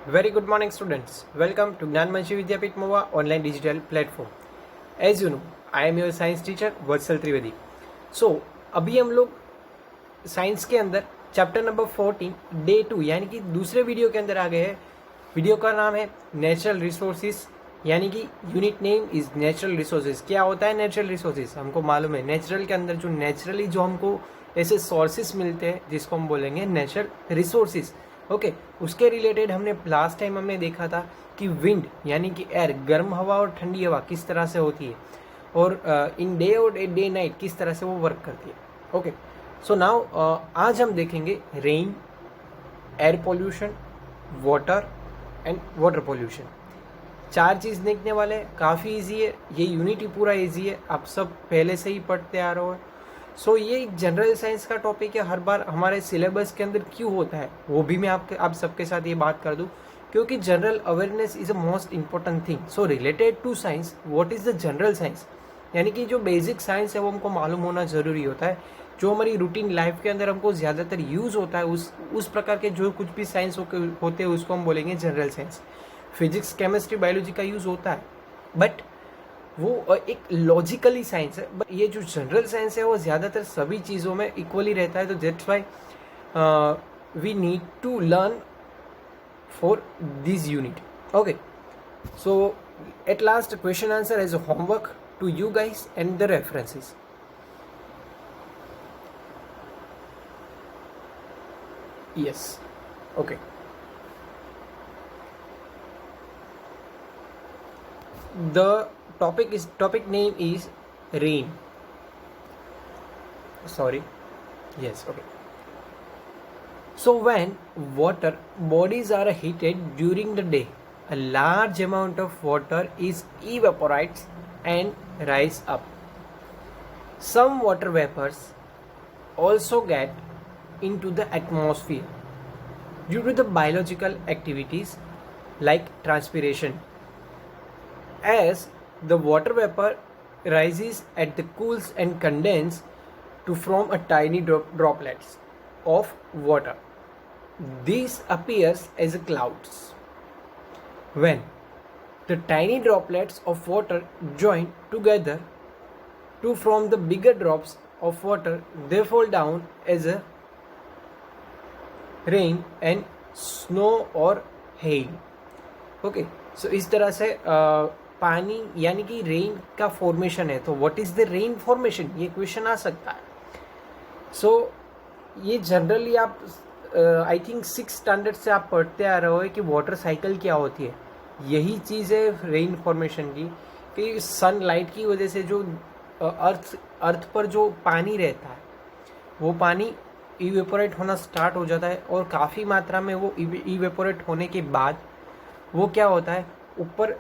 Very good morning, students. Welcome to Gnanmanshi Vidyapit Mova online digital platform. As you know, I am your science teacher Vatsal Trivedi. So, अभी हम लोग science के अंदर chapter number 14 day 2 यानी कि दूसरे video के अंदर आ गए हैं. वीडियो का नाम है नेचुरल रिसोर्सेज, यानी कि unit name is natural resources. क्या होता है नेचुरल रिसोर्सेज? हमको मालूम है नेचुरल के अंदर जो नेचुरली जो हमको ऐसे सोर्सेज मिलते हैं जिसको हम बोलेंगे नेचुरल रिसोर्सेज. ओके, उसके रिलेटेड लास्ट टाइम हमने देखा था कि विंड यानी कि एयर, गर्म हवा और ठंडी हवा किस तरह से होती है और इन डे और डे नाइट किस तरह से वो वर्क करती है. ओके, सो नाउ आज हम देखेंगे rain, air pollution, water and water pollution. 4 चीज़ देखने वाले हैं. काफ़ी इजी है ये यूनिट ही, पूरा इजी है, आप सब पहले से ही पढ़ते आ रहे हो. सो ये एक जनरल साइंस का टॉपिक है. हर बार हमारे सिलेबस के अंदर क्यों होता है वो भी मैं आप सबके साथ ये बात कर दूं, क्योंकि general awareness is a most important thing. So related to science, what is the general science, यानी कि जो बेसिक साइंस है वो हमको मालूम होना ज़रूरी होता है. जो हमारी रूटीन लाइफ के अंदर हमको ज़्यादातर यूज़ होता है उस प्रकार के जो कुछ भी साइंस होते हैं उसको हम बोलेंगे general science. Physics, chemistry, biology का यूज़ होता है, बट वो एक लॉजिकली साइंस है. बट ये जो जनरल साइंस है वो ज़्यादातर सभी चीज़ों में इक्वली रहता है. तो that's why we need to learn for this unit. Okay, so at last question answer as a homework to you guys and the references. Yes. Okay. The topic name is rain. Sorry. Yes. Okay. So when water bodies are heated during the day, a large amount of water is evaporates and rise up. Some water vapors also get into the atmosphere due to the biological activities like transpiration. As the water vapor rises at the cools and condense to form a tiny droplets of water. This appears as clouds. When the tiny droplets of water join together to form the bigger drops of water, they fall down as a rain and snow और hello. Okay, सो इस तरह से पानी यानी कि rain का formation है. तो what is the rain formation, ये क्वेश्चन आ सकता है. सो ये जनरली आप आई थिंक 6 स्टैंडर्ड से आप पढ़ते आ रहे हो कि वाटर साइकिल क्या होती है. यही चीज़ है रेन फॉर्मेशन की, कि सनलाइट की वजह से जो अर्थ पर जो पानी रहता है वो पानी इवेपोरेट होना स्टार्ट हो जाता है, और काफ़ी मात्रा में वो इवेपोरेट होने के बाद वो क्या होता है, ऊपर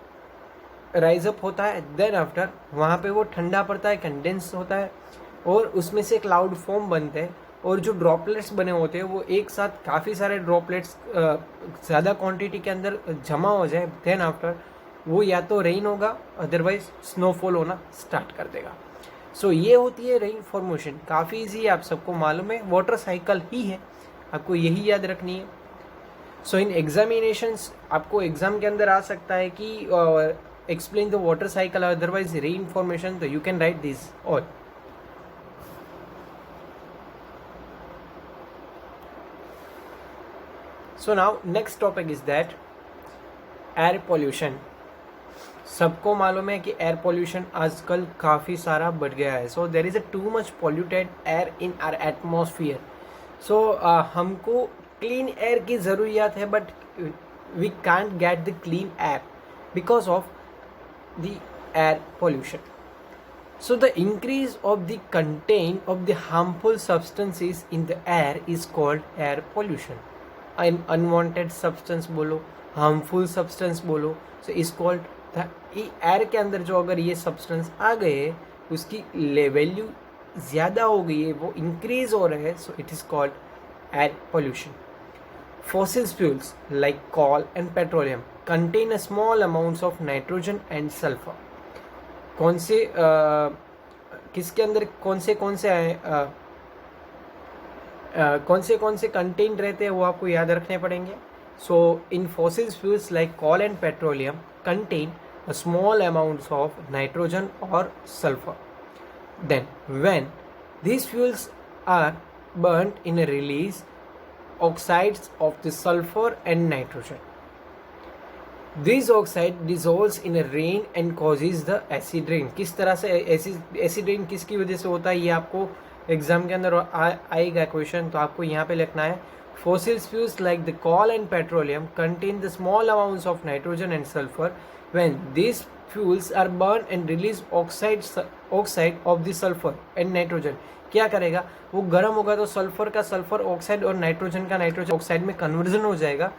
राइज अप होता है. देन आफ्टर वहाँ पे वो ठंडा पड़ता है, कंडेंस होता है, और उसमें से क्लाउड फॉर्म बनते हैं. और जो ड्रॉपलेट्स बने होते हैं वो एक साथ काफ़ी सारे ड्रॉपलेट्स ज़्यादा क्वांटिटी के अंदर जमा हो जाए. देन आफ्टर वो या तो रेन होगा, अदरवाइज स्नोफॉल होना स्टार्ट कर देगा. सो ये होती है रेन फॉर्मेशन. काफ़ी इजी है, आप सबको मालूम है, वाटर साइकिल ही है, आपको यही याद रखनी है. सो इन एग्जामिनेशंस आपको एग्जाम के अंदर आ सकता है कि explain the water cycle, otherwise rain formation. तो you can write this all. So now next topic is that air pollution. सबको मालूम है कि एयर पोल्यूशन आजकल काफ़ी सारा बढ़ गया है. So there is a too much polluted air in our atmosphere. So हमको क्लीन एयर की ज़रूरियात है, but we can't get the clean air because of the air pollution. So the increase of the content of the harmful substances in the air is called air pollution. Unwanted substance बोलो, harmful substance बोलो, so is called the air के अंदर जो अगर ये substance आ गए उसकी value ज़्यादा हो गई है, वो इंक्रीज हो रहा है, so it is called air pollution. Fossil fuels like coal and petroleum contain a small amounts of nitrogen and sulfur. कौन से किसके अंदर कौन से कंटेंट रहते हैं वो आपको याद रखने पड़ेंगे. So in fossil fuels like coal and petroleum contain a small amounts of nitrogen or sulfur. Then when these fuels are burnt in a release oxides of the sulfur and nitrogen. This oxide dissolves in a rain and causes the acid rain. किस तरह से acid rain किसकी वजह से होता है, ये आपको एग्जाम के अंदर आएगा क्वेश्चन, तो आपको यहाँ पे लिखना है fossil fuels like the coal and petroleum contain the small amounts of nitrogen and sulfur. When these fuels are burned and release oxide of the sulfur and nitrogen, क्या करेगा, वो गर्म होगा तो सल्फर का सल्फर ऑक्साइड और nitrogen का nitrogen oxide में कन्वर्जन हो जाएगा.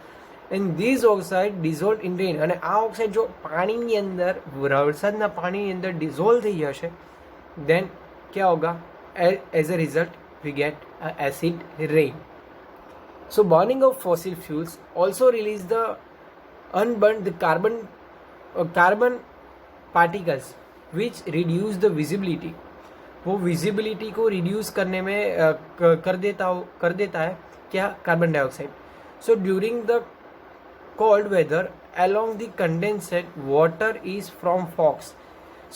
And this oxide dissolve in rain, અને આ ઓક્સાઇડ જો પાણીની અંદર વરસાદના પાણીની અંદર ડિઝોલ્વ થઈ જશે, દેન क्या होगा, as a result we get acid rain. So burning of fossil fuels also release the unburned the carbon particles which reduce the visibility. वो विजिबिलिटी को रिड्यूस करने में कर देता है क्या, carbon dioxide. So during the cold weather along the condensate water is from fogs.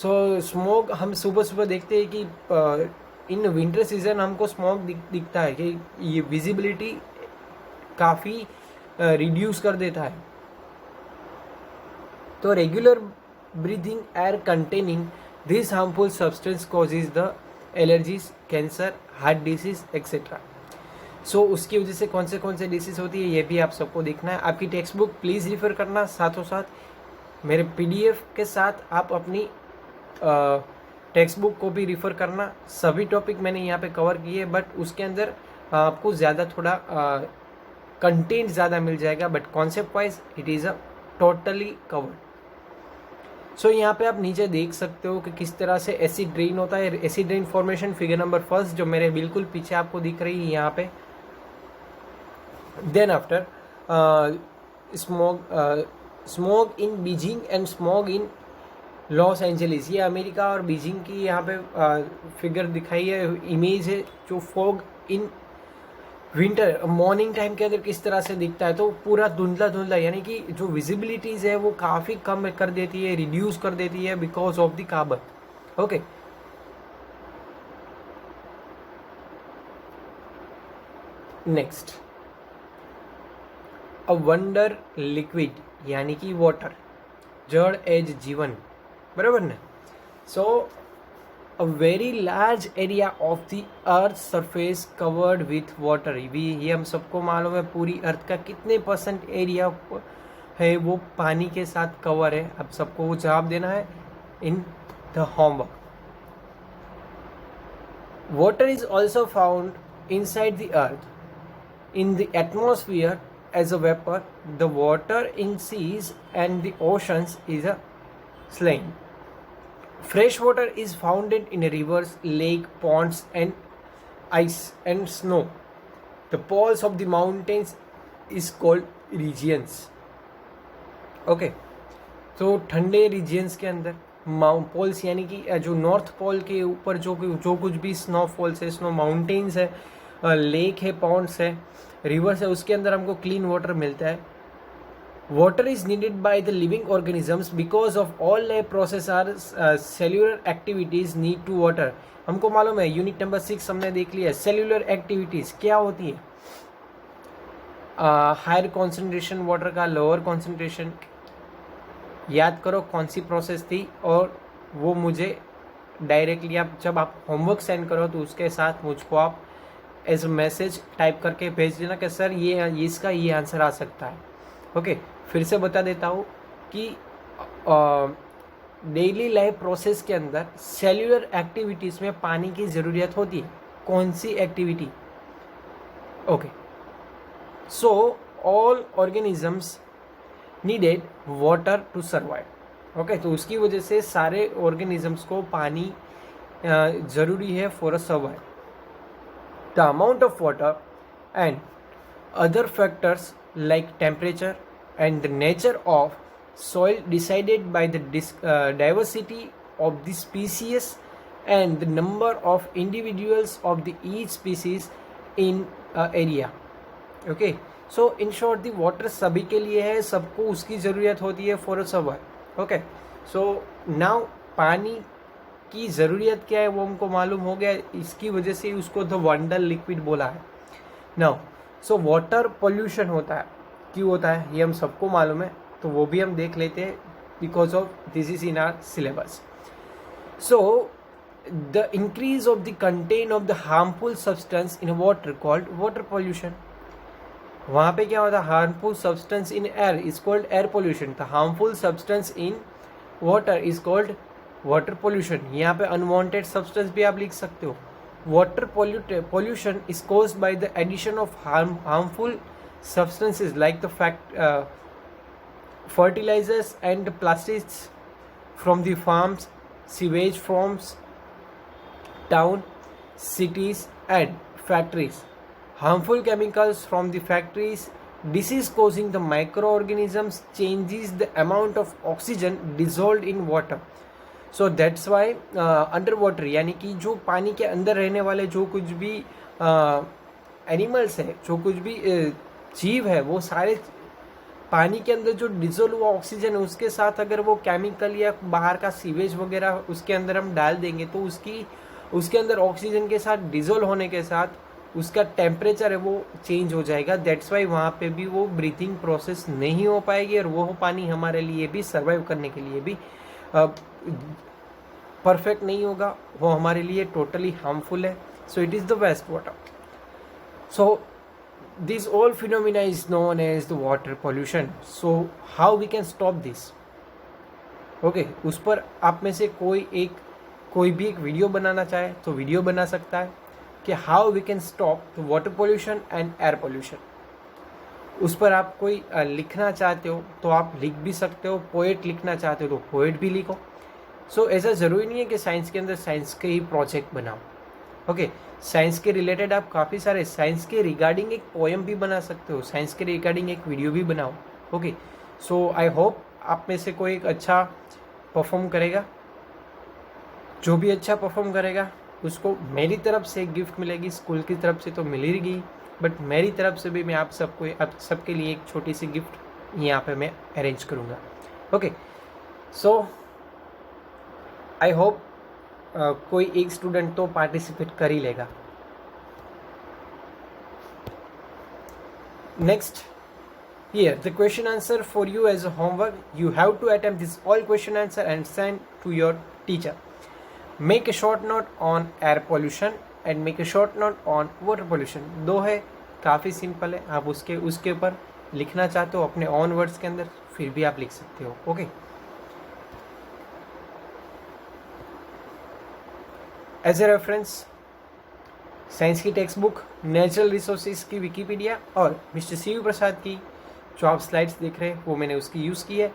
So smoke हम सुबह सुबह देखते हैं कि इन विंटर सीजन हमको स्मोक दिखता है कि ये विजिबिलिटी काफ़ी रिड्यूस कर देता है. तो regular breathing air containing this harmful substance causes the allergies, cancer, heart disease etcetera. सो उसकी वजह से कौन से डिसीज़ होती है ये भी आप सबको देखना है. आपकी टेक्स्ट बुक प्लीज़ रिफ़र करना, साथों साथ मेरे पीडीएफ के साथ आप अपनी टेक्स्ट बुक को भी रिफ़र करना. सभी टॉपिक मैंने यहाँ पे कवर किए, बट उसके अंदर आपको ज़्यादा थोड़ा कंटेंट ज़्यादा मिल जाएगा, but concept wise it is a totally covered. सो यहाँ पे आप नीचे देख सकते हो कि किस तरह से एसिड ड्रेन होता है. Acid drain formation figure number 1 जो मेरे बिल्कुल पीछे आपको दिख रही है यहाँ पे. Then after smoke in Beijing and smog in Los Angeles, ये अमेरिका और बीजिंग की यहाँ पे फिगर दिखाई है, इमेज है जो fog in winter morning time के अंदर किस तरह से दिखता है. तो पूरा धुंधला यानी कि जो विजिबिलिटीज़ है वो काफ़ी कम कर देती है, रिड्यूस कर देती है because of the carbon. Okay, next a wonder liquid यानी कि वाटर, जड़ एज जीवन, बराबर ना. So a very large area of the earth surface covered with water. ये हम सबको मालूम है पूरी अर्थ का कितने % एरिया है वो पानी के साथ कवर है. अब सबको वो जवाब देना है in the homework. Water is also found inside the earth in the atmosphere as a vapor. The water in seas and the oceans is a slime. Fresh water is found in rivers, lake, ponds and ice and snow. The poles of the mountains is called regions. Okay, तो ठंडे regions के अंदर poles यानी कि जो north pole के ऊपर जो कुछ भी स्नोफॉल्स है, स्नो माउंटेन्स है, लेक है, पॉन्ड्स है, रिवर्स है, उसके अंदर हमको क्लीन वाटर मिलता है. Water is needed by the living organisms because of all life process are cellular activities need to water. हमको मालूम है यूनिट नंबर 6 हमने देख लिया. सेल्यूलर एक्टिविटीज क्या होती है, हायर कॉन्सेंट्रेशन वाटर का, लोअर कॉन्सेंट्रेशन. याद करो कौन सी प्रोसेस थी, और वो मुझे डायरेक्टली आप जब आप होमवर्क सेंड करो तो उसके साथ मुझको आप एज मैसेज टाइप करके भेज देना कि सर ये इसका ये आंसर आ सकता है. ओके, फिर से बता देता हूँ कि डेली लाइफ प्रोसेस के अंदर सेल्यूलर एक्टिविटीज़ में पानी की ज़रूरत होती है. कौन सी activity? Okay, so all organisms needed water to survive. Okay, तो उसकी वजह से सारे ऑर्गेनिजम्स को पानी ज़रूरी है for a survive. The amount of water and other factors like temperature and the nature of soil decided by the diversity of the species and the number of individuals of the each species in area. Okay, so in short the water सभी के लिए है, सबको उसकी ज़रूरत होती है for a survive. Okay, so now पानी की ज़रूरत क्या है वो हमको मालूम हो गया, इसकी वजह से उसको द वंडर लिक्विड बोला है। नाउ सो वाटर पोल्यूशन होता है, क्यों होता है ये हम सबको मालूम है, तो वो भी हम देख लेते हैं because of this is in our syllabus. So the increase of the content of the harmful substance in water called water pollution. वहाँ पे क्या होता है, harmful substance in air is called air pollution, the harmful substance in water is called water pollution. यहाँ पे unwanted substance भी आप लिख सकते हो। Water pollution is caused by the addition of harmful substances like the fertilizers and plastics from the farms, sewage from town, cities and factories, harmful chemicals from the factories, disease causing the microorganisms, changes the amount of oxygen dissolved in water. So that's why under water यानी कि जो पानी के अंदर रहने वाले जो कुछ भी एनिमल्स है, जो कुछ भी जीव है, वो सारे पानी के अंदर जो डिजोल्व हुआ ऑक्सीजन है उसके साथ अगर वो केमिकल या बाहर का सीवेज वगैरह उसके अंदर हम डाल देंगे तो उसके अंदर ऑक्सीजन के साथ डिजोल्व होने के साथ उसका टेम्परेचर है वो चेंज हो जाएगा। दैट्स वाई वहाँ पे भी वो ब्रीथिंग प्रोसेस नहीं हो पाएगी और वो पानी हमारे लिए भी सर्वाइव करने के लिए भी परफेक्ट नहीं होगा, वो हमारे लिए टोटली हार्मफुल है। So it is the waste water. So this all phenomena is known as the water pollution. So how we can stop this? Okay, उस पर आप में से कोई भी एक वीडियो बनाना चाहे तो वीडियो बना सकता है कि how we can stop the water pollution and air pollution. उस पर आप कोई लिखना चाहते हो तो आप लिख भी सकते हो, पोएट लिखना चाहते हो तो पोएट भी लिखो। सो ऐसा ज़रूरी नहीं है कि साइंस के अंदर साइंस के ही प्रोजेक्ट बनाओ। ओके, साइंस के रिलेटेड आप काफ़ी सारे साइंस के रिगार्डिंग एक पोएम भी बना सकते हो, साइंस के रिगार्डिंग एक वीडियो भी बनाओ। ओके, सो आई होप आप में से कोई एक अच्छा परफॉर्म करेगा। जो भी अच्छा परफॉर्म करेगा उसको मेरी तरफ से एक गिफ्ट मिलेगी, स्कूल की तरफ से तो मिल ही गई, बट मेरी तरफ से भी मैं आप सबके लिए एक छोटी सी गिफ्ट यहाँ पे मैं अरेंज करूँगा। ओके, सो आई होप कोई एक स्टूडेंट तो पार्टिसिपेट कर ही लेगा। Next, here the question answer for you as a homework. You have to attempt this all question answer and send to your teacher. Make a short note on air pollution and make a short note on water pollution. दो है, काफ़ी simple है। आप उसके ऊपर लिखना चाहते हो अपने ऑन वर्ड्स के अंदर, फिर भी आप लिख सकते हो। Okay, as a reference science की टेक्स्ट बुक, नेचुरल रिसोर्सेज की विकीपीडिया और मिस्टर सी प्रसाद की जो आप स्लाइड्स देख रहे हैं वो मैंने उसकी यूज़ की है।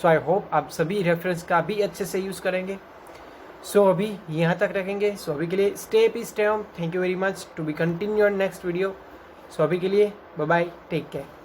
सो आई होप आप सभी रेफरेंस का भी अच्छे से यूज़ करेंगे। सो अभी यहाँ तक रखेंगे। सो अभी के लिए stay home. Thank you very much. To be continue on next video. सो अभी के लिए बाय बाय, टेक केयर।